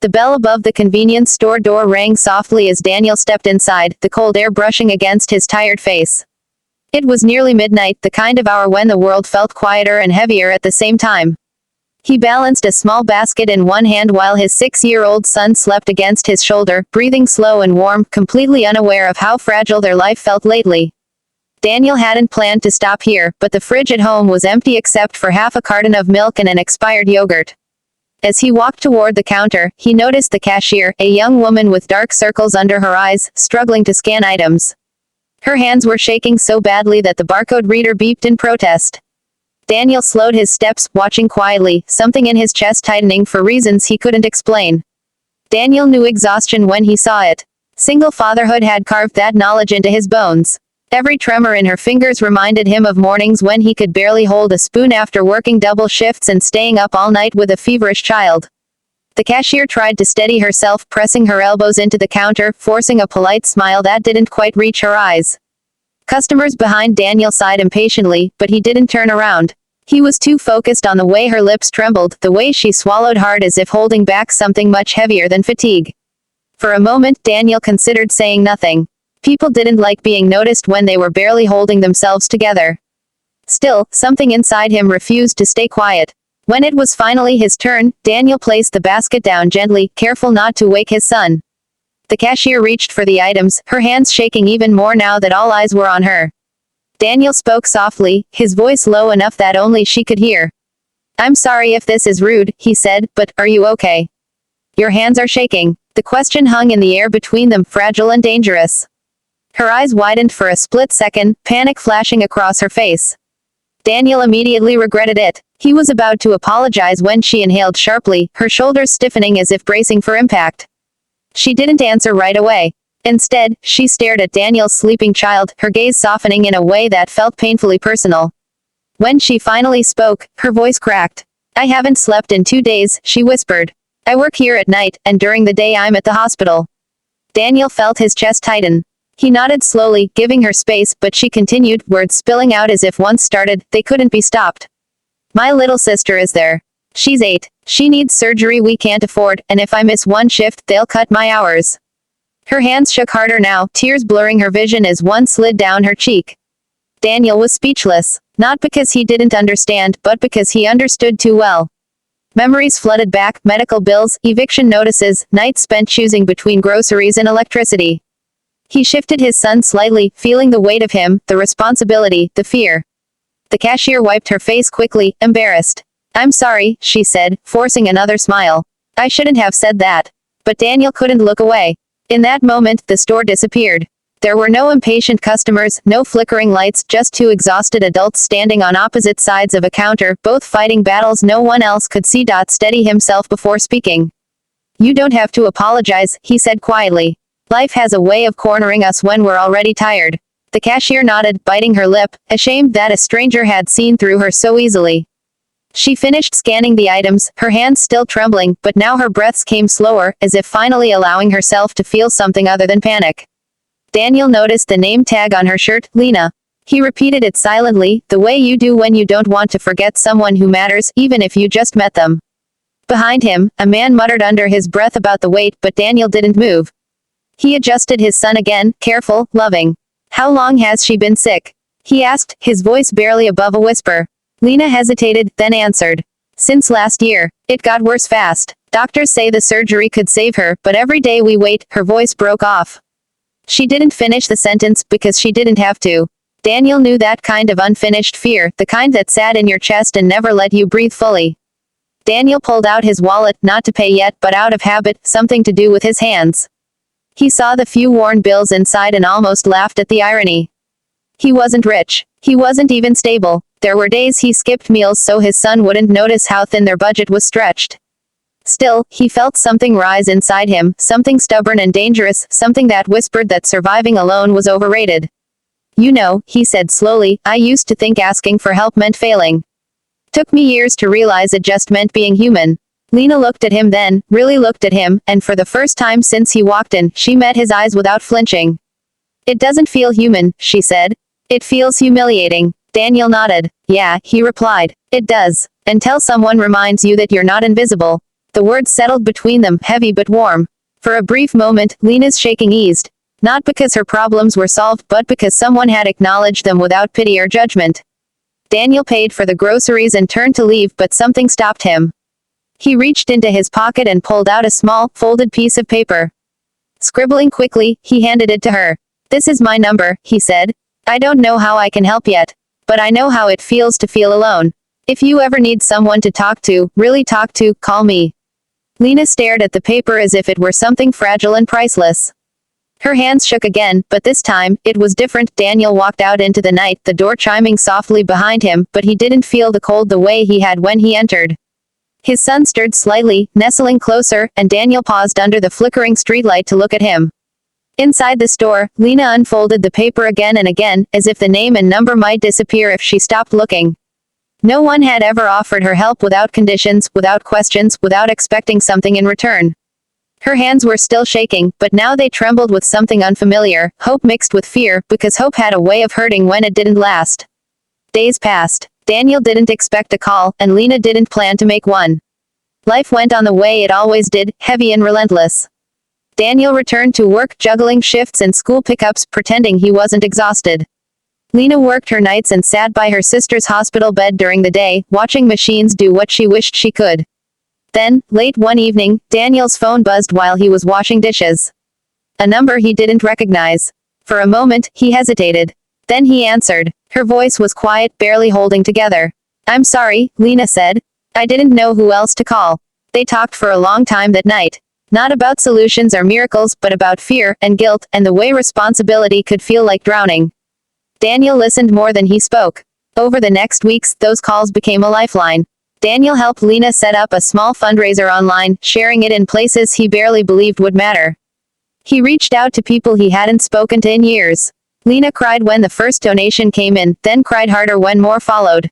The bell above the convenience store door rang softly as Daniel stepped inside, the cold air brushing against his tired face. It was nearly midnight, the kind of hour when the world felt quieter and heavier at the same time. He balanced a small basket in one hand while his 6-year-old son slept against his shoulder, breathing slow and warm, completely unaware of how fragile their life felt lately. Daniel hadn't planned to stop here, but the fridge at home was empty except for half a carton of milk and an expired yogurt. As he walked toward the counter, he noticed the cashier, a young woman with dark circles under her eyes, struggling to scan items. Her hands were shaking so badly that the barcode reader beeped in protest. Daniel slowed his steps, watching quietly, something in his chest tightening for reasons he couldn't explain. Daniel knew exhaustion when he saw it. Single fatherhood had carved that knowledge into his bones. Every tremor in her fingers reminded him of mornings when he could barely hold a spoon after working double shifts and staying up all night with a feverish child. The cashier tried to steady herself, pressing her elbows into the counter, forcing a polite smile that didn't quite reach her eyes. Customers behind Daniel sighed impatiently, but he didn't turn around. He was too focused on the way her lips trembled, the way she swallowed hard as if holding back something much heavier than fatigue. For a moment, Daniel considered saying nothing. People didn't like being noticed when they were barely holding themselves together. Still, something inside him refused to stay quiet. When it was finally his turn, Daniel placed the basket down gently, careful not to wake his son. The cashier reached for the items, her hands shaking even more now that all eyes were on her. Daniel spoke softly, his voice low enough that only she could hear. "I'm sorry if this is rude," he said, "but are you okay? Your hands are shaking." The question hung in the air between them, fragile and dangerous. Her eyes widened for a split second, panic flashing across her face. Daniel immediately regretted it. He was about to apologize when she inhaled sharply, her shoulders stiffening as if bracing for impact. She didn't answer right away. Instead, she stared at Daniel's sleeping child, her gaze softening in a way that felt painfully personal. When she finally spoke, her voice cracked. "I haven't slept in 2 days," she whispered. "I work here at night, and during the day I'm at the hospital." Daniel felt his chest tighten. He nodded slowly, giving her space, but she continued, words spilling out as if once started, they couldn't be stopped. "My little sister is there. She's 8. She needs surgery we can't afford, and if I miss one shift, they'll cut my hours." Her hands shook harder now, tears blurring her vision as one slid down her cheek. Daniel was speechless, not because he didn't understand, but because he understood too well. Memories flooded back, medical bills, eviction notices, nights spent choosing between groceries and electricity. He shifted his son slightly, feeling the weight of him, the responsibility, the fear. The cashier wiped her face quickly, embarrassed. "I'm sorry," she said, forcing another smile. "I shouldn't have said that." But Daniel couldn't look away. In that moment, the store disappeared. There were no impatient customers, no flickering lights, just 2 exhausted adults standing on opposite sides of a counter, both fighting battles no one else could see. Steady himself before speaking. "You don't have to apologize," he said quietly. "Life has a way of cornering us when we're already tired." The cashier nodded, biting her lip, ashamed that a stranger had seen through her so easily. She finished scanning the items, her hands still trembling, but now her breaths came slower, as if finally allowing herself to feel something other than panic. Daniel noticed the name tag on her shirt, Lena. He repeated it silently, the way you do when you don't want to forget someone who matters, even if you just met them. Behind him, a man muttered under his breath about the wait, but Daniel didn't move. He adjusted his son again, careful, loving. "How long has she been sick?" he asked, his voice barely above a whisper. Lena hesitated, then answered. "Since last year. It got worse fast. Doctors say the surgery could save her, but every day we wait." Her voice broke off. She didn't finish the sentence, because she didn't have to. Daniel knew that kind of unfinished fear, the kind that sat in your chest and never let you breathe fully. Daniel pulled out his wallet, not to pay yet, but out of habit, something to do with his hands. He saw the few worn bills inside and almost laughed at the irony. He wasn't rich. He wasn't even stable. There were days he skipped meals so his son wouldn't notice how thin their budget was stretched. Still, he felt something rise inside him, something stubborn and dangerous, something that whispered that surviving alone was overrated. "You know," he said slowly, "I used to think asking for help meant failing. Took me years to realize it just meant being human." Lena looked at him then, really looked at him, and for the first time since he walked in, she met his eyes without flinching. "It doesn't feel human," she said. "It feels humiliating." Daniel nodded. "Yeah," he replied. "It does. Until someone reminds you that you're not invisible." The words settled between them, heavy but warm. For a brief moment, Lena's shaking eased. Not because her problems were solved, but because someone had acknowledged them without pity or judgment. Daniel paid for the groceries and turned to leave, but something stopped him. He reached into his pocket and pulled out a small, folded piece of paper. Scribbling quickly, he handed it to her. "This is my number," he said. "I don't know how I can help yet, but I know how it feels to feel alone. If you ever need someone to talk to, really talk to, call me." Lena stared at the paper as if it were something fragile and priceless. Her hands shook again, but this time, it was different. Daniel walked out into the night, the door chiming softly behind him, but he didn't feel the cold the way he had when he entered. His son stirred slightly, nestling closer, and Daniel paused under the flickering streetlight to look at him. Inside the store, Lena unfolded the paper again and again, as if the name and number might disappear if she stopped looking. No one had ever offered her help without conditions, without questions, without expecting something in return. Her hands were still shaking, but now they trembled with something unfamiliar, hope mixed with fear, because hope had a way of hurting when it didn't last. Days passed. Daniel didn't expect a call, and Lena didn't plan to make one. Life went on the way it always did, heavy and relentless. Daniel returned to work, juggling shifts and school pickups, pretending he wasn't exhausted. Lena worked her nights and sat by her sister's hospital bed during the day, watching machines do what she wished she could. Then, late one evening, Daniel's phone buzzed while he was washing dishes. A number he didn't recognize. For a moment, he hesitated. Then he answered. Her voice was quiet, barely holding together. "I'm sorry," Lena said. "I didn't know who else to call." They talked for a long time that night. Not about solutions or miracles, but about fear and guilt, and the way responsibility could feel like drowning. Daniel listened more than he spoke. Over the next weeks, those calls became a lifeline. Daniel helped Lena set up a small fundraiser online, sharing it in places he barely believed would matter. He reached out to people he hadn't spoken to in years. Lena cried when the first donation came in, then cried harder when more followed.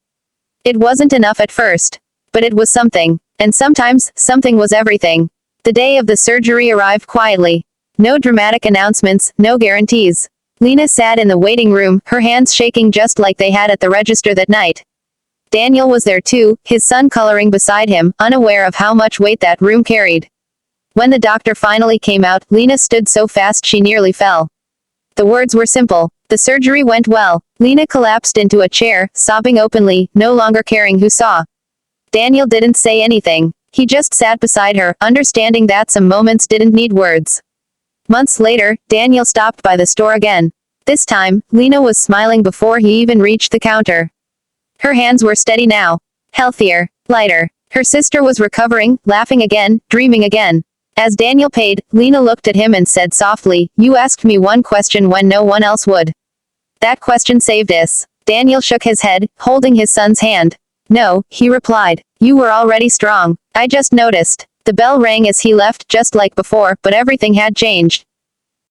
It wasn't enough at first, but it was something. And sometimes, something was everything. The day of the surgery arrived quietly. No dramatic announcements, no guarantees. Lena sat in the waiting room, her hands shaking just like they had at the register that night. Daniel was there too, his son coloring beside him, unaware of how much weight that room carried. When the doctor finally came out, Lena stood so fast she nearly fell. The words were simple. The surgery went well. Lena collapsed into a chair, sobbing openly, no longer caring who saw. Daniel didn't say anything. He just sat beside her, understanding that some moments didn't need words. Months later, Daniel stopped by the store again. This time, Lena was smiling before he even reached the counter. Her hands were steady now. Healthier. Lighter. Her sister was recovering, laughing again, dreaming again. As Daniel paid, Lena looked at him and said softly, "You asked me one question when no one else would. That question saved us." Daniel shook his head, holding his son's hand. "No," he replied. "You were already strong. I just noticed." The bell rang as he left, just like before, but everything had changed.